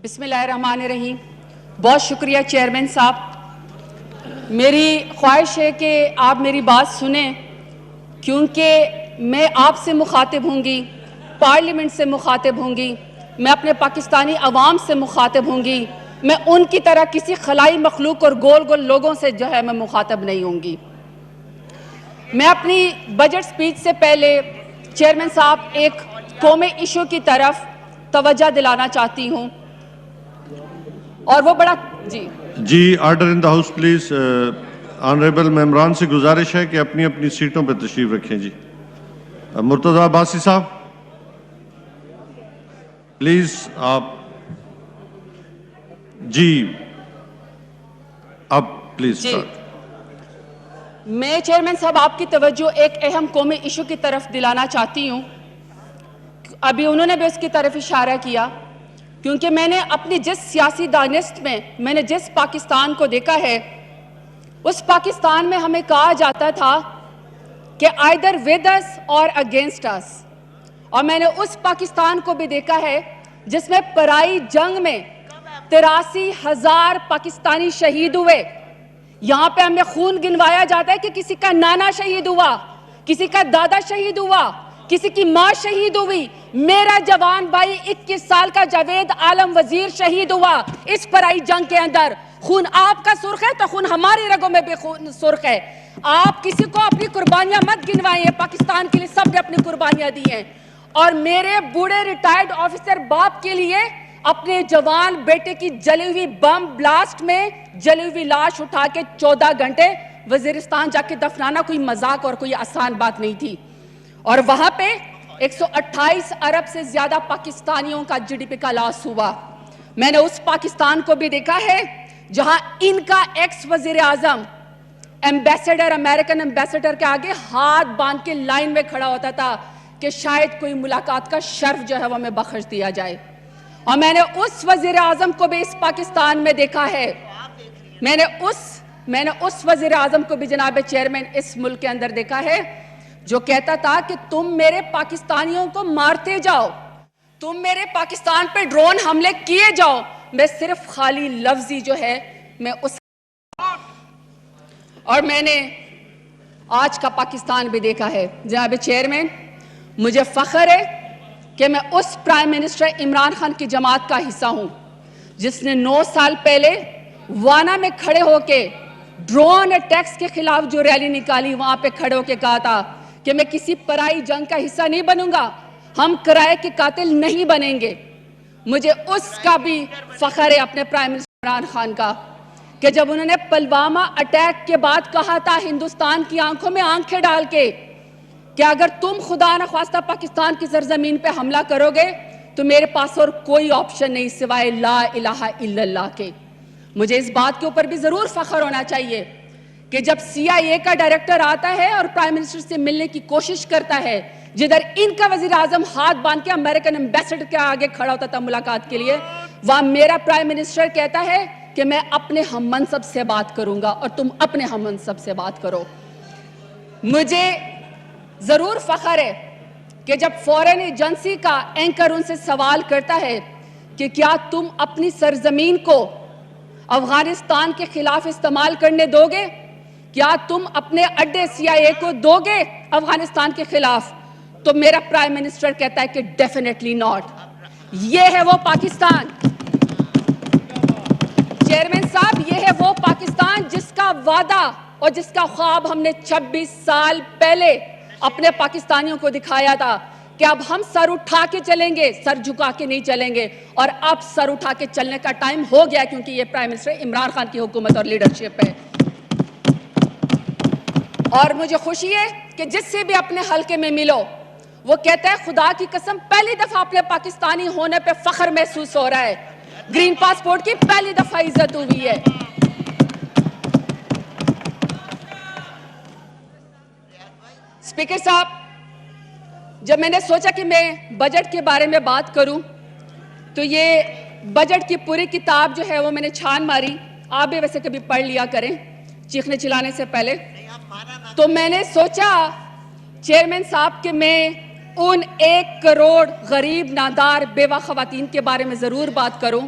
بسم اللہ الرحمن الرحیم. بہت شکریہ چیئرمین صاحب. میری خواہش ہے کہ آپ میری بات سنیں کیونکہ میں آپ سے مخاطب ہوں گی, پارلیمنٹ سے مخاطب ہوں گی, میں اپنے پاکستانی عوام سے مخاطب ہوں گی. میں ان کی طرح کسی خلائی مخلوق اور گول گول لوگوں سے جو ہے میں مخاطب نہیں ہوں گی. میں اپنی بجٹ سپیچ سے پہلے چیئرمین صاحب ایک قومی ایشو کی طرف توجہ دلانا چاہتی ہوں, اور وہ بڑا جی order in the house please. Honourable ممبران سے گزارش ہے کہ اپنی اپنی سیٹوں پہ تشریف رکھیں. جی مرتضی عباسی صاحب پلیز آپ جی اب پلیز اسٹارٹ. میں چیئرمین صاحب آپ کی توجہ ایک اہم قومی ایشو کی طرف دلانا چاہتی ہوں. ابھی انہوں نے بھی اس کی طرف اشارہ کیا کیونکہ میں نے اپنی جس سیاسی دانست میں نے جس پاکستان کو دیکھا ہے, اس پاکستان میں ہمیں کہا جاتا تھا کہ either with us or against us. اور میں نے اس پاکستان کو بھی دیکھا ہے جس میں پرائی جنگ میں 83,000 پاکستانی شہید ہوئے. یہاں پہ ہمیں خون گنوایا جاتا ہے کہ کسی کا نانا شہید ہوا, کسی کا دادا شہید ہوا, کسی کی ماں شہید ہوئی. میرا جوان بھائی 21 سال کا جاوید عالم وزیر شہید ہوا اس پرائی جنگ کے اندر. خون آپ کا سرخ ہے تو خون ہماری رگوں میں بھی خون سرخ ہے. آپ کسی کو اپنی قربانیاں مت گنوائیں, پاکستان کے لیے سب نے اپنی قربانیاں دی ہیں. اور میرے بوڑھے ریٹائرڈ آفیسر باپ کے لیے اپنے جوان بیٹے کی جلی ہوئی بم بلاسٹ میں جلی ہوئی لاش اٹھا کے 14 گھنٹے وزیرستان جا کے دفنانا کوئی مذاق اور کوئی آسان بات نہیں تھی. اور وہاں پہ 128 ارب سے زیادہ پاکستانیوں کا جی ڈی پی کا لاس ہوا. میں نے اس پاکستان کو بھی دیکھا ہے جہاں ان کا ایکس وزیر اعظم ایمبیسڈر, امریکن ایمبیسڈر کے آگے ہاتھ باندھ کے لائن میں کھڑا ہوتا تھا کہ شاید کوئی ملاقات کا شرف جو ہے وہ ہمیں بخش دیا جائے. اور میں نے اس وزیر اعظم کو بھی اس پاکستان میں دیکھا ہے, میں نے اس وزیر اعظم کو بھی جناب چیئرمین اس ملک کے اندر دیکھا ہے جو کہتا تھا کہ تم میرے پاکستانیوں کو مارتے جاؤ, تم میرے پاکستان پہ ڈرون حملے کیے جاؤ, میں صرف خالی لفظی جو ہے میں اس. اور میں نے آج کا پاکستان بھی دیکھا ہے. جناب چیئرمین, مجھے فخر ہے کہ میں اس پرائم منسٹر عمران خان کی جماعت کا حصہ ہوں جس نے 9 سال پہلے وانا میں کھڑے ہو کے ڈرون اٹیکس کے خلاف جو ریلی نکالی, وہاں پہ کھڑے ہو کے کہا تھا کہ میں کسی پرائی جنگ کا حصہ نہیں بنوں گا, ہم کرائے کے قاتل نہیں بنیں گے. مجھے اس کا بھی فخر ہے اپنے پرائم منسٹر عمران خان کا کہ جب انہوں نے پلوامہ اٹیک کے بعد کہا تھا ہندوستان کی آنکھوں میں آنکھیں ڈال کے کہ اگر تم خدا نخواستہ پاکستان کی سرزمین پہ حملہ کرو گے تو میرے پاس اور کوئی آپشن نہیں سوائے لا الہ الا اللہ کے. مجھے اس بات کے اوپر بھی ضرور فخر ہونا چاہیے کہ جب CIA کا ڈائریکٹر آتا ہے اور پرائم منسٹر سے ملنے کی کوشش کرتا ہے, جدھر ان کا وزیر اعظم ہاتھ باندھ کے امریکن ایمبیسڈر کے آگے کھڑا ہوتا تھا ملاقات کے لیے, وہاں میرا پرائم منسٹر کہتا ہے کہ میں اپنے ہم منصب سے بات کروں گا اور تم اپنے ہم منصب سے بات کرو. مجھے ضرور فخر ہے کہ جب فورن ایجنسی کا اینکر ان سے سوال کرتا ہے کہ کیا تم اپنی سرزمین کو افغانستان کے خلاف استعمال کرنے دو گے, کیا تم اپنے اڈے CIA کو دو گے افغانستان کے خلاف, تو میرا پرائم منسٹر کہتا ہے کہ ڈیفینیٹلی ناٹ. یہ ہے وہ پاکستان چیئرمین صاحب, یہ ہے وہ پاکستان جس کا وعدہ اور جس کا خواب ہم نے 26 سال پہلے اپنے پاکستانیوں کو دکھایا تھا کہ اب ہم سر اٹھا کے چلیں گے, سر جھکا کے نہیں چلیں گے. اور اب سر اٹھا کے چلنے کا ٹائم ہو گیا کیونکہ یہ پرائم منسٹر عمران خان کی حکومت اور لیڈرشپ ہے. اور مجھے خوشی ہے کہ جس سے بھی اپنے حلقے میں ملو وہ کہتا ہے خدا کی قسم پہلی دفعہ اپنے پاکستانی ہونے پہ فخر محسوس ہو رہا ہے, گرین پاسپورٹ کی پہلی دفعہ عزت ہوئی ہے. اسپیکر صاحب, جب میں نے سوچا کہ میں بجٹ کے بارے میں بات کروں تو یہ بجٹ کی پوری کتاب جو ہے وہ میں نے چھان ماری. آپ بھی ویسے کبھی پڑھ لیا کریں چیخنے چلانے سے پہلے. تو میں نے سوچا چیئرمین صاحب کہ میں ان 1 کروڑ غریب نادار بیوہ خواتین کے بارے میں ضرور بات کروں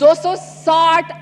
260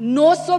900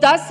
10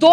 2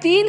3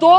2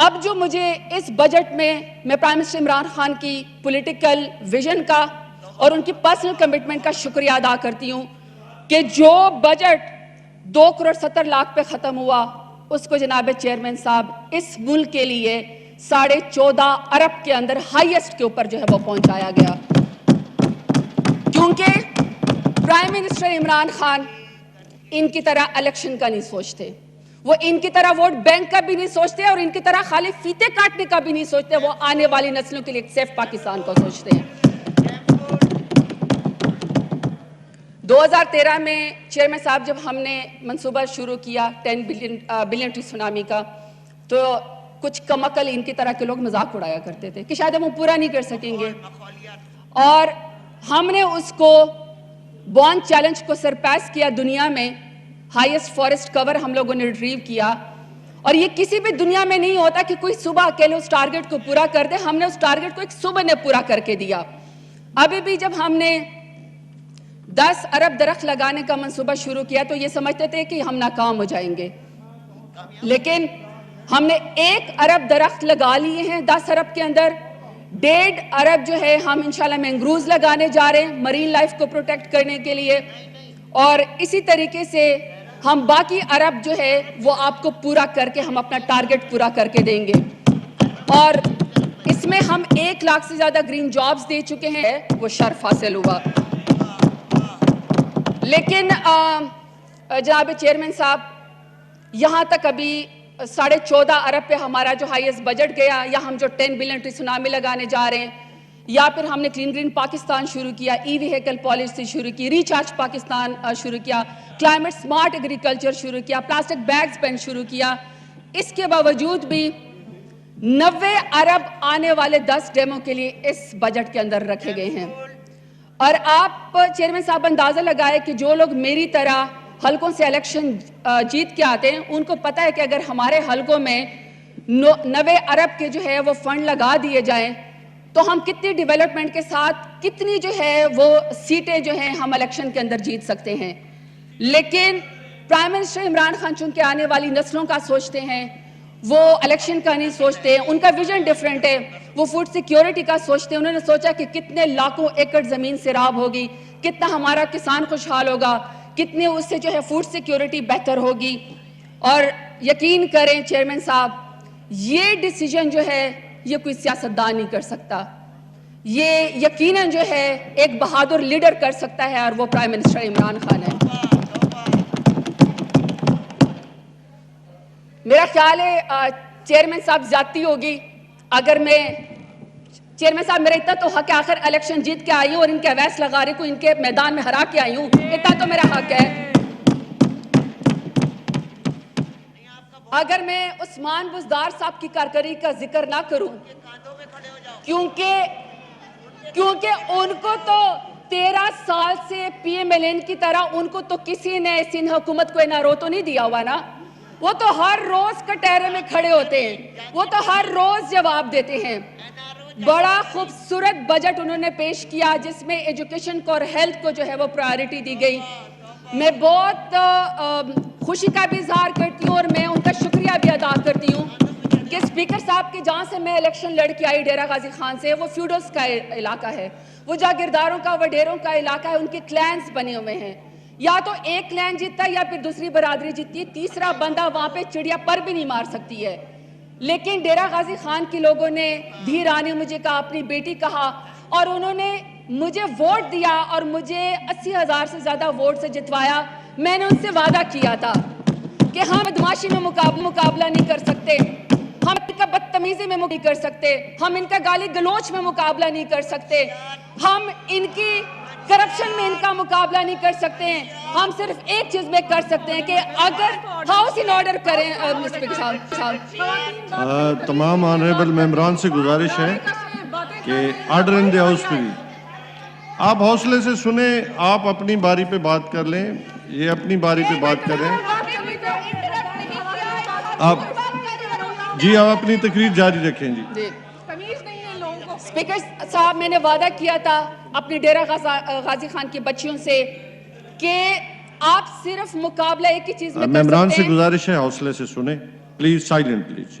اب جو مجھے اس بجٹ میں پرائم منسٹر عمران خان کی پولیٹیکل ویژن کا اور ان کی پرسنل کمٹمنٹ کا شکریہ ادا کرتی ہوں کہ جو بجٹ 2.70 کروڑ پہ ختم ہوا اس کو جناب چیئرمین صاحب اس ملک کے لیے 14.5 ارب کے اندر ہائیسٹ کے اوپر جو ہے وہ پہنچایا گیا، کیونکہ پرائم منسٹر عمران خان ان کی طرح الیکشن کا نہیں سوچتے، وہ ان کی طرح ووٹ بینک کا بھی نہیں سوچتے اور ان کی طرح خالی فیتے کاٹنے کا بھی نہیں سوچتے، وہ آنے والی نسلوں کے لیے ایک سیف پاکستان کو سوچتے ہیں۔ 2013 میں چیئرمین صاحب جب ہم نے منصوبہ شروع کیا 10 بلین ٹری سونامی کا، تو کچھ کم عقل ان کی طرح کے لوگ مذاق اڑایا کرتے تھے کہ شاید ہم وہ پورا نہیں کر سکیں گے، اور ہم نے اس کو بون چیلنج کو سرپیس کیا، دنیا میں ہائیسٹ فارسٹ کور ہم لوگوں نے ریٹریو کیا، اور یہ کسی بھی دنیا میں نہیں ہوتا کہ کوئی صبح اکیلے اس ٹارگٹ کو پورا کر دے، ہم نے اس ٹارگٹ کو ایک صبح نے پورا کر کے دیا۔ ابھی بھی جب ہم نے 10 ارب درخت لگانے کا منصوبہ شروع کیا تو یہ سمجھتے تھے کہ ہم ناکام ہو جائیں گے، لیکن ہم نے 1 ارب درخت لگا لیے ہیں 10 ارب کے اندر، 1.5 ارب جو ہے ہم انشاءاللہ مینگروز لگانے جا رہے ہیں مرین لائف کو پروٹیکٹ کرنے کے لیے، اور اسی طریقے سے ہم باقی ارب جو ہے وہ آپ کو پورا کر کے ہم اپنا ٹارگٹ پورا کر کے دیں گے، اور اس میں ہم 1 لاکھ سے زیادہ گرین جابز دے چکے ہیں، وہ شرف حاصل ہوا۔ لیکن جناب چیئرمین صاحب، یہاں تک ابھی 14.5 ارب پہ ہمارا جو ہائیسٹ بجٹ گیا، یا ہم جو 10 بلین ٹری سونامی لگانے جا رہے ہیں، یا پھر ہم نے کلین گرین پاکستان شروع کیا، ای ویہیکل پالیسی شروع کی، ریچارج پاکستان شروع کیا، کلائمیٹ سمارٹ ایگریکلچر شروع کیا، پلاسٹک بیگز بین شروع کیا، اس کے باوجود بھی 90 ارب آنے والے 10 ڈیموں کے لیے اس بجٹ کے اندر رکھے گئے ہیں۔ اور آپ چیئرمین صاحب اندازہ لگائے کہ جو لوگ میری طرح حلقوں سے الیکشن جیت کے آتے ہیں، ان کو پتہ ہے کہ اگر ہمارے حلقوں میں 90 ارب کے جو ہے وہ فنڈ لگا دیے جائیں تو ہم کتنی ڈیولپمنٹ کے ساتھ کتنی جو ہے وہ سیٹیں جو ہیں ہم الیکشن کے اندر جیت سکتے ہیں۔ لیکن پرائم منسٹر عمران خان چونکہ آنے والی نسلوں کا سوچتے ہیں، وہ الیکشن کا نہیں سوچتے، ان کا ویژن ڈیفرنٹ ہے، وہ فوڈ سیکیورٹی کا سوچتے ہیں۔ انہوں نے سوچا کہ کتنے لاکھوں ایکڑ زمین سیراب ہوگی، کتنا ہمارا کسان خوشحال ہوگا، کتنے اس سے جو ہے فوڈ سیکیورٹی بہتر ہوگی، اور یقین کریں چیئرمین صاحب، یہ ڈیسیجن جو ہے یہ کوئی سیاستدان نہیں کر سکتا، یہ یقیناً جو ہے ایک بہادر لیڈر کر سکتا ہے، اور وہ پرائم منسٹر عمران خان ہے۔ میرا خیال ہے چیئرمین صاحب زیادتی ہوگی اگر میں چیئرمین صاحب میرا اتنا تو حق ہے، آخر الیکشن جیت کے آئی ہوں اور ان کے اویس لغاری کو ان کے میدان میں ہرا کے آئی ہوں، اتنا تو میرا حق ہے۔ اگر میں عثمان بزدار صاحب کی کارکردگی کا ذکر نہ کروں، کیونکہ ان کو تو 13 سال سے پی ایم ایل این کی طرح ان کو تو کسی نے سندھ حکومت کو انارو تو نہیں دیا ہوا نا، وہ تو ہر روز کٹہرے میں کھڑے ہوتے ہیں، وہ تو ہر روز جواب دیتے ہیں۔ بڑا خوبصورت بجٹ انہوں نے پیش کیا جس میں ایجوکیشن کو اور ہیلتھ کو جو ہے وہ پرائیورٹی دی گئی۔ میں بہت خوشی کا بھی اظہار کرتی ہوں اور میں ان کا شکریہ بھی ادا کرتی ہوں کہ اسپیکر صاحب کی جہاں سے میں الیکشن لڑ کے آئی ڈیرہ غازی خان سے، وہ فیوڈلز کا علاقہ ہے، وہ جاگیرداروں کا وڈیروں کا علاقہ ہے، ان کے کلینز بنے ہوئے ہیں، یا تو ایک کلین جیتتا ہے یا پھر دوسری برادری جیتتی ہے، تیسرا بندہ وہاں پہ چڑیا پر بھی نہیں مار سکتی ہے۔ لیکن ڈیرہ غازی خان کے لوگوں نے دھی رانی مجھے کہا، اپنی بیٹی کہا، اور انہوں نے مجھے ووٹ دیا اور مجھے 80,000 سے زیادہ ووٹ سے جتوایا۔ میں نے ان سے وعدہ کیا تھا کہ ہم بدماشی میں مقابلہ نہیں کر سکتے، ہم ان کا بدتمیزی میں نہیں کر سکتے، ہم ان کا گالی گلوچ میں مقابلہ نہیں کر سکتے، ہم ان کی کرپشن میں ان کا مقابلہ نہیں کر سکتے ہیں، ہم صرف ایک چیز میں کر سکتے ہیں کہ اگر ہاؤس ان آرڈر کریں۔ تمام آنریبل ممبران سے گزارش ہے کہ order in the house please, آپ حوصلے سے سنیں، آپ اپنی باری پہ بات کر لیں، یہ اپنی باری پہ بات کریں، آپ اپنی تقریر جاری رکھیں۔ جی اسپیکر صاحب، میں نے وعدہ کیا تھا اپنی ڈیرہ غازی خان کی بچیوں سے کہ آپ صرف مقابلہ ایک ہی چیز میں کر سکتے ہیں۔ ممبران سے گزارش ہے حوصلے سے سنیں پلیز، سائلنٹ پلیز۔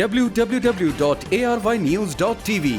www.arYnews.tv।